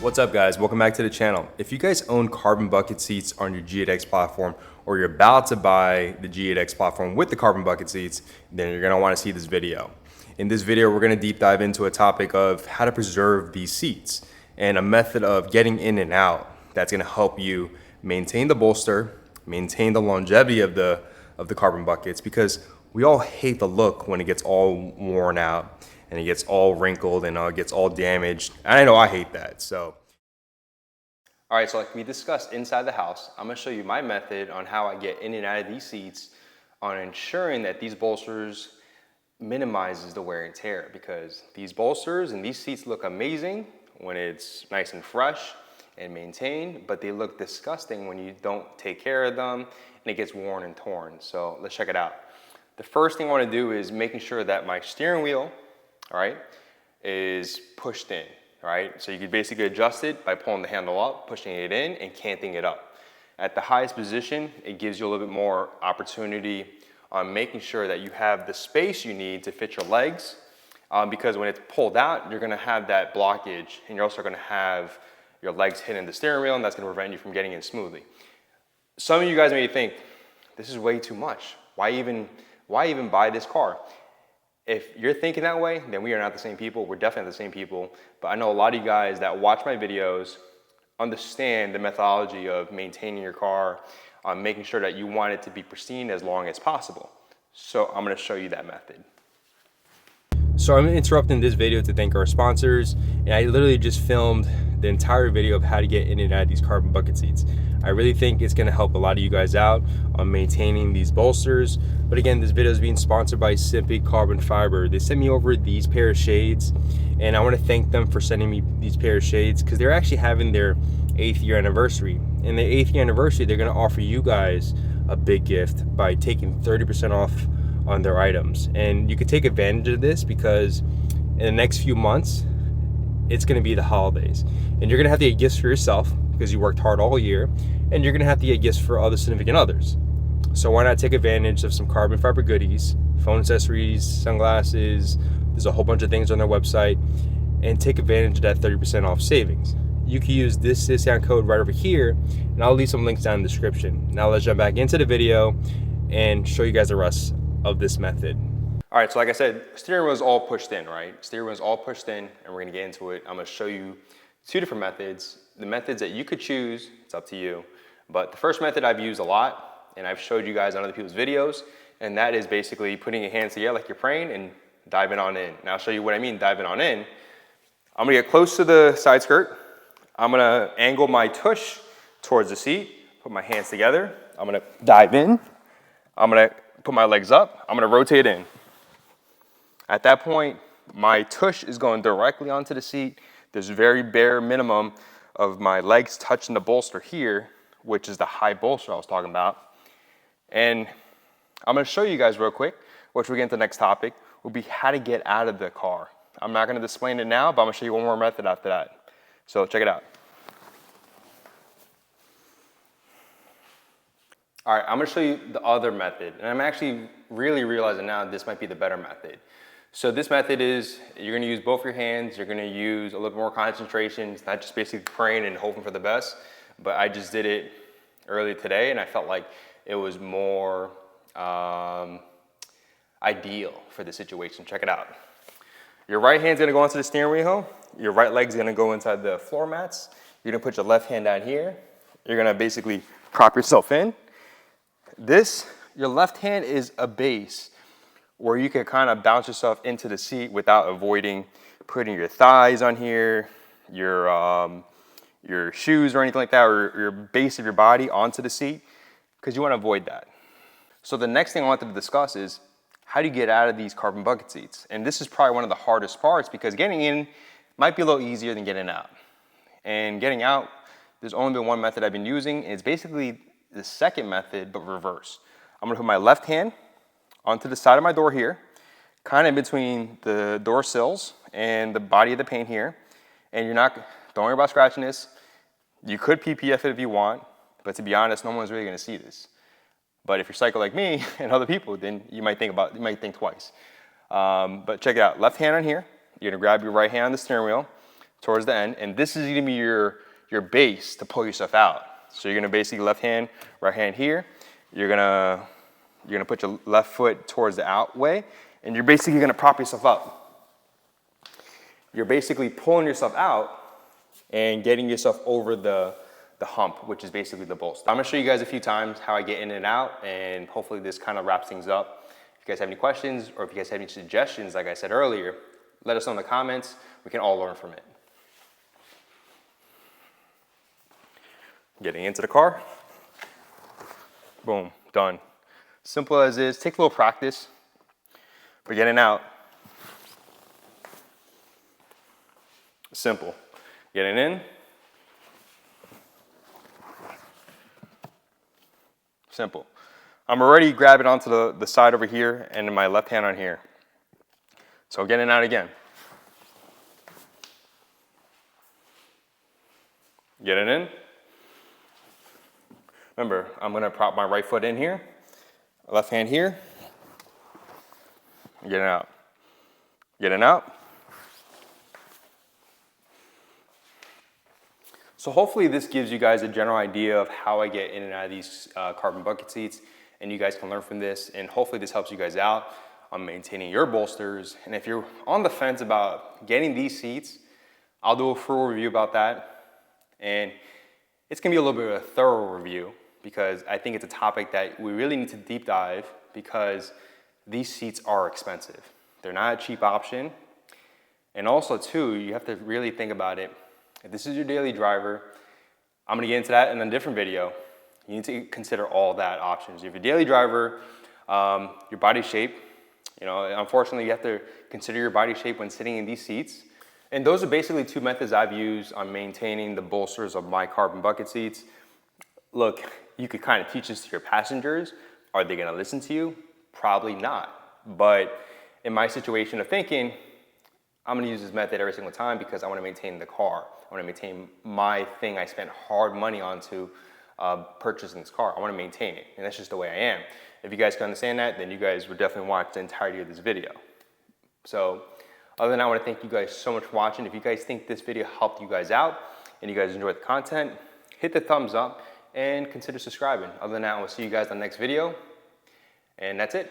What's up guys, welcome back to the channel. If you guys own carbon bucket seats on your G8X platform, or you're about to buy the G8X platform with the carbon bucket seats, then you're gonna wanna see this video. In this video, we're gonna deep dive into a topic of how to preserve these seats and a method of getting in and out that's gonna help you maintain the bolster, maintain the longevity of the carbon buckets, because we all hate the look when it gets all worn out and it gets all wrinkled and it gets all damaged. And I know I hate that, so. All right, so like we discussed inside the house, I'm gonna show you my method on how I get in and out of these seats on ensuring that these bolsters minimizes the wear and tear, because these bolsters and these seats look amazing when it's nice and fresh and maintained, but they look disgusting when you don't take care of them and it gets worn and torn. So let's check it out. The first thing I wanna do is making sure that my steering wheel, all right, is pushed in, all right? So you can basically adjust it by pulling the handle up, pushing it in, and canting it up. At the highest position, it gives you a little bit more opportunity on making sure that you have the space you need to fit your legs, because when it's pulled out, you're gonna have that blockage, and you're also gonna have your legs hitting the steering wheel, and that's gonna prevent you from getting in smoothly. Some of you guys may think, this is way too much. Why even buy this car? If you're thinking that way, then we are not the same people. We're definitely not the same people. But I know a lot of you guys that watch my videos understand the methodology of maintaining your car, making sure that you want it to be pristine as long as possible. So I'm gonna show you that method. So I'm interrupting this video to thank our sponsors, and I literally just filmed the entire video of how to get in and out of these carbon bucket seats. I really think it's gonna help a lot of you guys out on maintaining these bolsters. But again, this video is being sponsored by Simply Carbon Fiber. They sent me over these pair of shades, and I wanna thank them for sending me these pair of shades, because they're actually having their 8th year anniversary. In the 8th year anniversary, they're gonna offer you guys a big gift by taking 30% off on their items. And you can take advantage of this because in the next few months, it's gonna be the holidays. And you're gonna have to get gifts for yourself because you worked hard all year, and you're gonna have to get gifts for other significant others. So why not take advantage of some carbon fiber goodies, phone accessories, sunglasses, there's a whole bunch of things on their website, and take advantage of that 30% off savings. You can use this discount code right over here, and I'll leave some links down in the description. Now let's jump back into the video and show you guys the rest of this method. All right, so like I said, steering wheel is all pushed in, right? Steering wheel is all pushed in, and we're gonna get into it. I'm gonna show you two different methods. The methods that you could choose, it's up to you. But the first method I've used a lot, and I've showed you guys on other people's videos, and that is basically putting your hands together like you're praying and diving on in. Now I'll show you what I mean diving on in. I'm gonna get close to the side skirt. I'm gonna angle my tush towards the seat, put my hands together. I'm gonna dive in. I'm gonna put my legs up. I'm gonna rotate in. At that point, my tush is going directly onto the seat. There's very bare minimum of my legs touching the bolster here, which is the high bolster I was talking about. And I'm gonna show you guys real quick, which we get into the next topic, will be how to get out of the car. I'm not gonna explain it now, but I'm gonna show you one more method after that. So check it out. All right, I'm gonna show you the other method, and I'm actually really realizing now this might be the better method. So this method is, you're gonna use both your hands, you're gonna use a little bit more concentration. It's not just basically praying and hoping for the best, but I just did it earlier today, and I felt like it was more ideal for the situation. Check it out. Your right hand's gonna go onto the steering wheel, your right leg's gonna go inside the floor mats, you're gonna put your left hand down here, you're gonna basically prop yourself in. Your left hand is a base where you can kind of bounce yourself into the seat without avoiding putting your thighs on here, your shoes or anything like that, or your base of your body onto the seat, because you want to avoid that. So the next thing I wanted to discuss is how do you get out of these carbon bucket seats? And this is probably one of the hardest parts, because getting in might be a little easier than getting out. And getting out, there's only been one method I've been using, and it's basically the second method, but reverse. I'm gonna put my left hand onto the side of my door here, kind of between the door sills and the body of the paint here. And don't worry about scratching this. You could PPF it if you want, but to be honest, no one's really gonna see this. But if you're psycho like me and other people, then you might think twice. But check it out, left hand on here. You're gonna grab your right hand on the steering wheel, towards the end, and this is gonna be your base to pull yourself out. So you're gonna basically left hand, right hand here. You're gonna put your left foot towards the out way, and you're basically gonna prop yourself up. You're basically pulling yourself out and getting yourself over the hump, which is basically the bolster. I'm gonna show you guys a few times how I get in and out, and hopefully this kind of wraps things up. If you guys have any questions, or if you guys have any suggestions, like I said earlier, let us know in the comments. We can all learn from it. Getting into the car. Boom, done. Simple as is. Take a little practice. But getting out. Simple. Getting in. Simple. I'm already grabbing onto the side over here and my left hand on here. So getting out again. Getting in. Remember, I'm gonna prop my right foot in here, left hand here, getting out. Getting out. So hopefully this gives you guys a general idea of how I get in and out of these carbon bucket seats, and you guys can learn from this, and hopefully this helps you guys out on maintaining your bolsters. And if you're on the fence about getting these seats, I'll do a full review about that. And it's gonna be a little bit of a thorough review because I think it's a topic that we really need to deep dive because these seats are expensive. They're not a cheap option. And also too, you have to really think about it. If this is your daily driver, I'm gonna get into that in a different video. You need to consider all that options. If you're a daily driver, your body shape, unfortunately you have to consider your body shape when sitting in these seats. And those are basically two methods I've used on maintaining the bolsters of my carbon bucket seats. Look, you could kind of teach this to your passengers. Are they gonna listen to you? Probably not. But in my situation of thinking, I'm gonna use this method every single time because I wanna maintain the car. I wanna maintain my thing I spent hard money on to purchasing this car. I wanna maintain it, and that's just the way I am. If you guys can understand that, then you guys would definitely watch the entirety of this video. So, other than that, I want to thank you guys so much for watching. If you guys think this video helped you guys out and you guys enjoyed the content, hit the thumbs up and consider subscribing. Other than that, I will see you guys on the next video. And that's it.